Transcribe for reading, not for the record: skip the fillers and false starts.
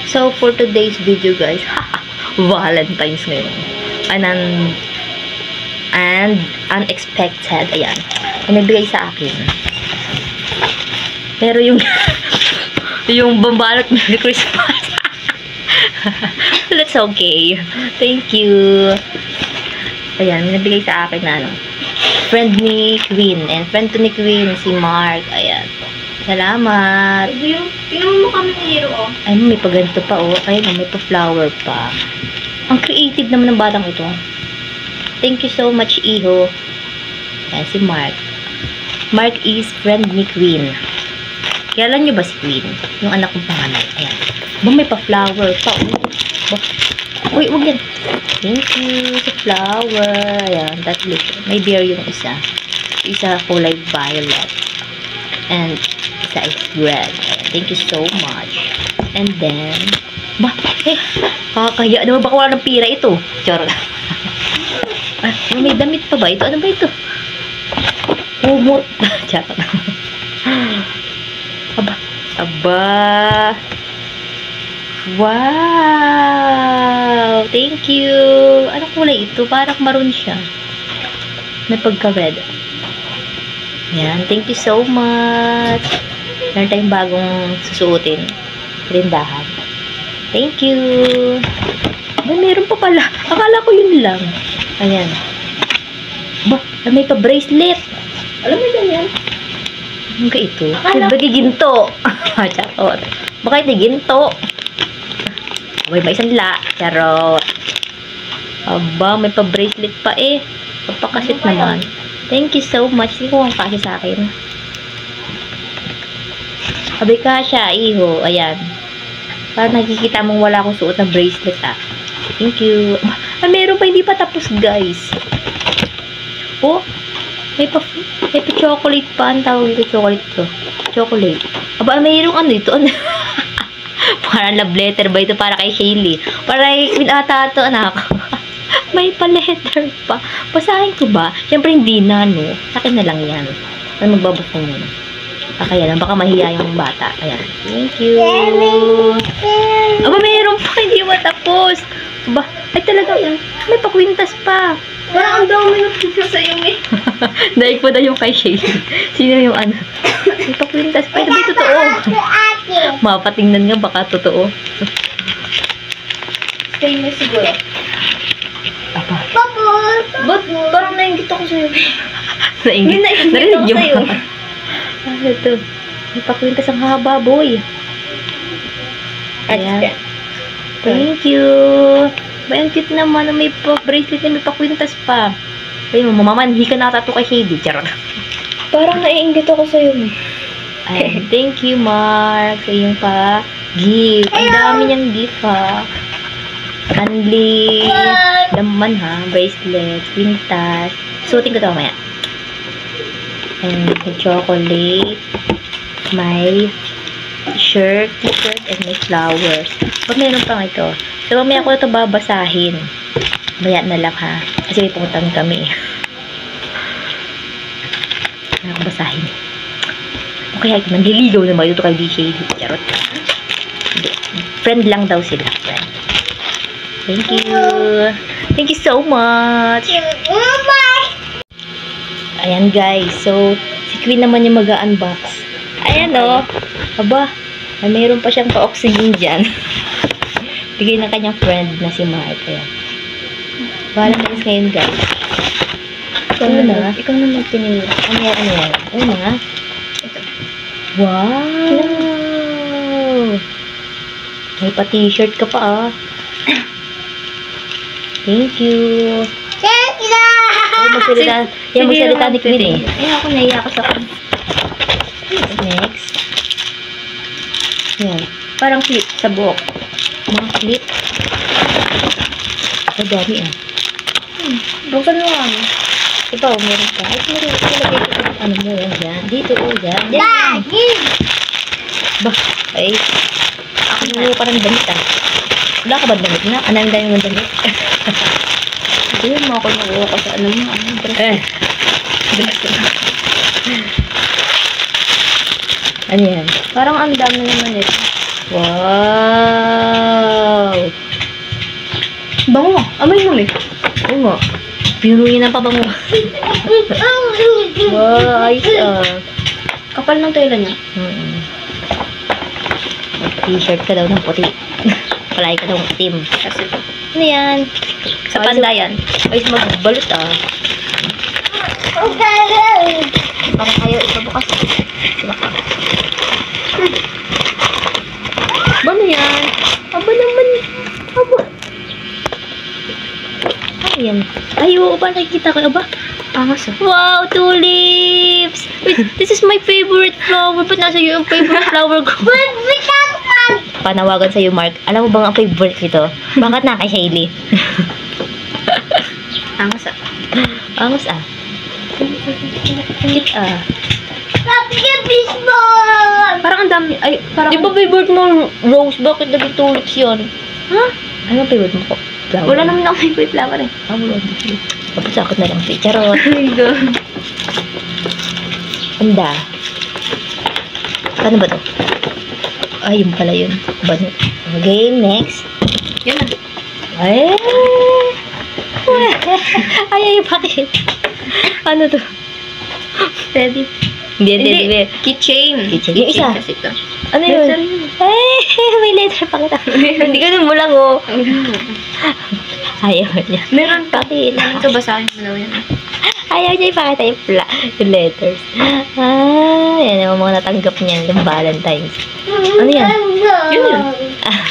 So, for today's video, guys, Valentine's ngayon. And unexpected. Ayan. May nagbigay sa akin. Pero yung yung bambalot Merry Christmas. That's okay. Thank you. Ayan, may nagbigay sa akin na friend ni Queen. And friend to ni Queen, si Mark. Ayan. Salamat. Tingnan mo kami ni Hero, oh. Ay, may paganto pa, oh. Ay, may pa-flower pa. Ang creative naman ng batang ito. Thank you so much, Iho. Ayan, si Mark. Mark is friend ni Queen. Kilala nyo ba si Queen? Yung anak kong panganay. Ayan. Ba, may pa-flower pa, oh. Uy, wag yan. Thank you sa flower. Ayan, that's delicious. May beer yung isa. Isa kulay violet. And isa is red. Thank you so much. And then, kakaya naman baka wala ng pira ito. Charot. May damit pa ba ito? Ano ba ito? Umot. Charot. Aba. Wow. Thank you. Anong kulay ito? Parang maroon siya. May pagka-red. Yan. Thank you so much. Meron tayong bagong susuotin. Rindahan. Thank you. Ba, meron pa pala. Akala ko yun lang. Ayan. Ba, may pa-bracelet. Alam mo ganyan? Ano ka ito? Bagay ginto. Charot. Baka ito ginto. May isang la. Charot. Aba, may pa-bracelet pa eh. Papakasit naman. Thank you so much. Hindi ko ang kasi sa akin. Abay ka siya, Iho. Ayan. Para nakikita mong wala akong suot na bracelet, ah. Thank you. Ah, meron pa, hindi pa tapos, guys. Oh, may pa chocolate pa. Ang tawag dito, chocolate to. Chocolate. Aba, mayroong ano ito? Ano? Parang love letter ba ito? Para kay Shaylee. Para kay Queen ata ito, anak. May pa-letter pa. Basahin ko ba? Siyempre hindi na, no? Sa akin na lang yan. Ano magbabasa niya? Kaya lang, baka mahiya yung bata. Ayan. Thank you. Aba, mayroon pa. Hindi matapos. Aba, ay talaga, may pakwintas pa. Parang ang dami ng picture sa iyo, eh. Daig pa daw yung kay Shaylee. Sino yung ano? May pakwintas pa. Ito ba totoo? Mapatingnan nga, baka totoo. Stainless siguro. Apa? Ba't parang nainggit ako sa'yo? Nainggit. Narinig yung sa'yo. Ano ito? May pakwintas ang haba, boy. Ayan. Thank you. Ba, ang cute naman. May bracelet na may pakwintas pa. Ayun, mamamanhi ka na tato kay Shady. Charot. Parang naiinggit ako sa'yo. Ayan. Thank you, Mark. Sa iyong pa-gift. Ang dami niyang gift, ha. Anli. Laman, ha. Bracelet. Kwintas. Suotin ko ito mamaya. And may chocolate, may shirt, t-shirt, and may flowers. But meron pang ito. So, mamaya ko ito babasahin. Maya na lang, ha. Kasi may puntan kami. Ano ko basahin? O kaya ito, nanliligaw naman ito kay DJ. Charot. Friend lang daw sila. Friend. Thank you. Thank you so much. Ayan, guys. So, si Queen naman yung mag-unbox. Ayan, o. Aba, mayroon pa siyang pa-oxygen dyan. Bigay ng kanyang friend na si Mark. Ayan. Valentine's ngayon, guys. Ikaw na magpinili. Ano yan? Ano nga? Ito. Wow! May pa-t-shirt ka pa, ah. Thank you. Yan, magsalita ni Queen, eh. Ay, ako naiya ako sa akin. Next. Yan. Parang clip sa buhok. Mga clip. Ay, dami, ah. Buksan mo nga. Ito, meron pa. Ay, meron pa. Ano mo, yan. Dito, yan. Yan. Ba, ay. Ako na pa ng damit, ah. Wala ka ba damit na? Anong dami mo damit? Ayun mo ako nakuha ko sa ano mo. Ano yan? Parang ang dami naman ito. Wow! Bango. Amoy mo, eh. Oo nga. Pinuruin ng pabango. Wow, ayos ah. Kapal ng tela niya. T-shirt ka daw ng puti. Palagi ka daw ng itim. Kasi ito. Ano yan? Sa panda yan. Ayos magbalot ah. Para kayo ipabukas. Baka. Ano yan? Aba naman. Aba. Ano yan? Ay, oo ba? Nakikita ko. Aba. Angas ah. Wow, tulips! Wait, this is my favorite flower. Ba't nasa iyo yung favorite flower ko? Panawagan sa'yo, Mark. Alam mo bang ang favorite nito? Bakit na kay Hailey? Angas ah. Angas ah. Cute ah. Parang ang dami. Ay, parang... Di ba favorite mo rose? Bakit naging tulips yun? Ha? Ano ang favorite mo ko? Flower? Wala naman ako may flower eh. Ah, wala. Tapos sakot na lang si Charot. Ay, go. Anda. Paano ba to? Ay, yun pala yun. Bano. Game, next. Yan ah. Ay! Ay, bakit? Ano to? Teddy. Hindi. Keychain. Keychain. Yung isa. Kasi ito. Ano yun? Letter yun. Ay, may letter pa kita. Hindi ka mo lang, oh. Ayaw niya. Meron pa. Bakit? Ito, basahin mo daw yan. Ayaw niya ipakita yung letters. Ah, yan yung mga natanggap niyan, yung Valentine's. Ano yan? Yun yun. Ah,